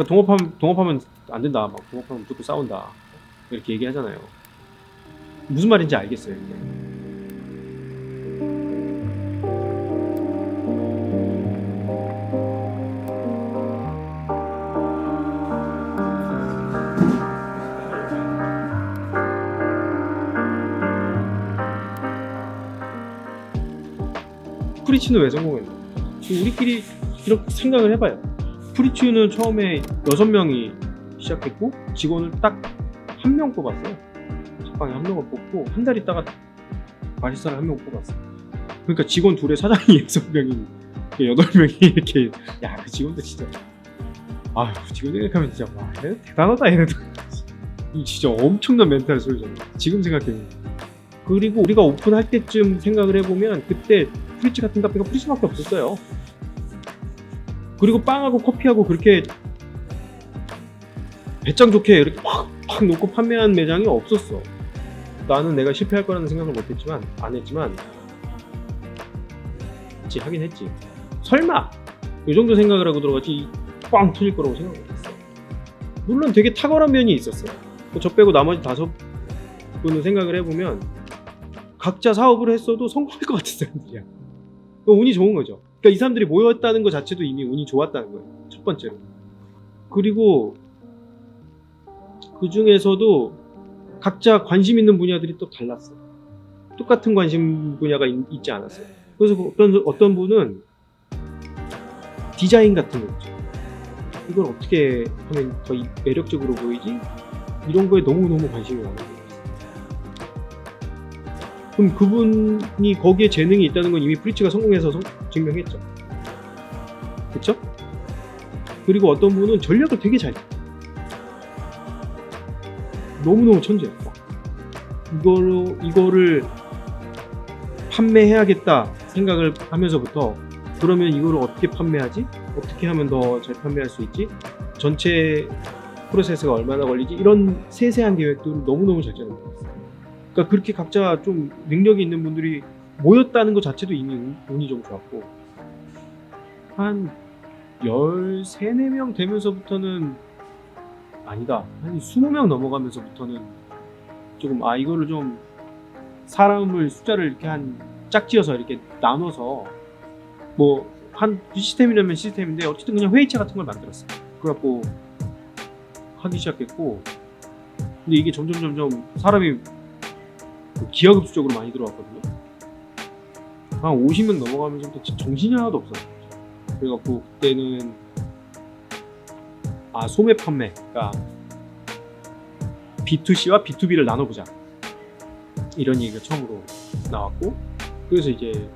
그러니까 동업하면 안 된다. 막 동업하면 무조건 싸운다. 이렇게 얘기하잖아요. 무슨 말인지 알겠어요. 이게. 프리츠는 왜 성공했나? 우리끼리 이렇게 생각을 해봐요. 프리츠는 처음에 6명이 시작했고 직원을 딱 한 명 뽑았어요. 작방에 한 명을 뽑고 한 달 있다가 바리스타를 한 명 뽑았어요. 그러니까 직원 둘에 사장이 6명이 8명이 이렇게 야, 그 직원도 진짜 아휴, 직원 생각하면 진짜 와, 얘 대단하다 얘네도. 이 진짜 엄청난 멘탈 소리잖아. 지금 생각해보면. 그리고 우리가 오픈할 때쯤 생각을 해보면 그때 프리츠 같은 카페가 프리츠밖에 없었어요. 그리고 빵하고 커피하고 그렇게 배짱 좋게 이렇게 팍 놓고 판매한 매장이 없었어. 나는 내가 실패할 거라는 생각을 못했지만 안 했지만 하긴 했지. 설마 이 정도 생각을 하고 들어갔지 꽝 터질 거라고 생각 못했어. 물론 되게 탁월한 면이 있었어요. 저 빼고 나머지 5분은 생각을 해보면 각자 사업을 했어도 성공할 것 같은 사람들이야. 운이 좋은 거죠. 그러니까 이 사람들이 모였다는 것 자체도 이미 운이 좋았다는 거예요. 첫 번째로. 그리고 그 중에서도 각자 관심 있는 분야들이 또 달랐어. 똑같은 관심 분야가 있지 않았어요. 그래서 어떤 분은 디자인 같은 거 있죠. 이걸 어떻게 하면 더 매력적으로 보이지? 이런 거에 너무너무 관심이 많은 거예요. 그럼 그분이 거기에 재능이 있다는 건 이미 프리츠가 성공해서 증명했죠. 그쵸? 그리고 어떤 분은 전략을 되게 잘 짜. 너무너무 천재야. 이거를 판매해야겠다 생각을 하면서부터 그러면 이거를 어떻게 판매하지? 어떻게 하면 더 잘 판매할 수 있지? 전체 프로세스가 얼마나 걸리지? 이런 세세한 계획들을 너무너무 잘 짜는 거예요. 그러니까 그렇게 각자 좀 능력이 있는 분들이 모였다는 것 자체도 이미 운이 좀 좋았고 한 13, 14명 되면서부터는 아니다. 한 20명 넘어가면서부터는 조금 이거를 좀 사람을 숫자를 이렇게 한 짝지어서 이렇게 나눠서 뭐 한 시스템이라면 시스템인데 어쨌든 그냥 회의체 같은 걸 만들었어요. 그래갖고 하기 시작했고 근데 이게 점점 사람이 기하급수적으로 많이 들어왔거든요. 한 50명 넘어가면서부터 정신이 하나도 없었어요. 그래갖고 그때는 소매 판매, 그러니까 B2C와 B2B를 나눠보자 이런 얘기가 처음으로 나왔고 그래서 이제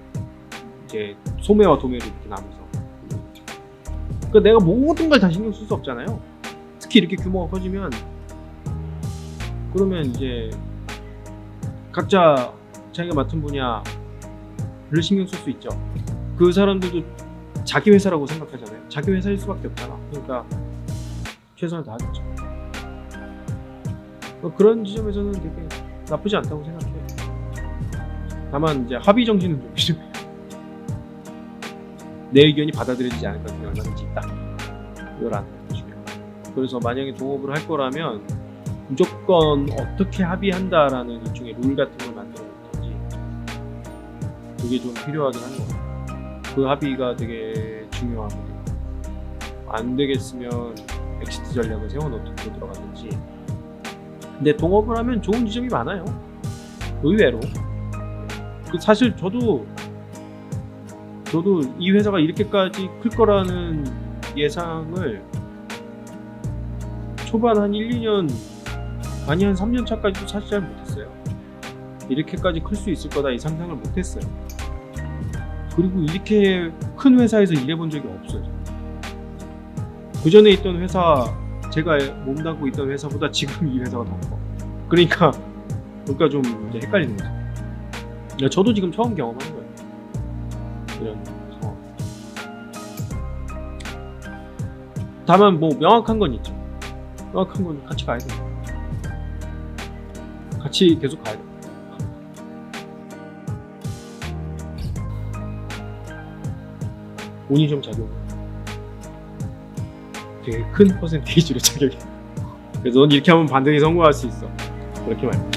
소매와 도매를 이렇게 나눠서 그러니까 내가 모든 걸 다 신경 쓸 수 없잖아요. 특히 이렇게 규모가 커지면 그러면 이제 각자 자기가 맡은 분야를 신경 쓸 수 있죠. 그 사람들도 자기 회사라고 생각하잖아요. 자기 회사일 수밖에 없잖아. 그러니까 최선을 다하겠죠. 그런 지점에서는 되게 나쁘지 않다고 생각해요. 다만 이제 합의 정신은 좀 필요해요. 내 의견이 받아들여지지 않을 가능성이 얼마든지 있다. 이걸 안 해주시면. 그래서 만약에 동업을 할 거라면 무조건 어떻게 합의한다라는 일종의 룰 같은 걸 만들어 놓든지 그게 좀 필요하긴 한 것 같아요. 그 합의가 되게 중요하거든요. 안 되겠으면 엑시트 전략을 세워놓고 들어가든지. 근데 동업을 하면 좋은 지점이 많아요. 의외로. 사실 저도 이 회사가 이렇게까지 클 거라는 예상을 초반 한 1, 2년 아니 한 3년 차까지도 사실 잘 못했어요. 이렇게까지 클 수 있을 거다 이 상상을 못했어요. 그리고 이렇게 큰 회사에서 일해본 적이 없어요. 그 전에 있던 회사, 제가 몸담고 있던 회사보다 지금 이 회사가 더 커. 그러니까 좀 이제 헷갈리는 거죠. 저도 지금 처음 경험하는 거예요. 이런 상황. 다만 뭐 명확한 건 있죠. 명확한 건 같이 가야 돼요. 같이 계속 가야 돼요. 운이 좀 작용해요. 되게 큰 퍼센테이지로 자격이. 그래서 넌 이렇게 하면 반드시 성공할 수 있어. 그렇게 말해.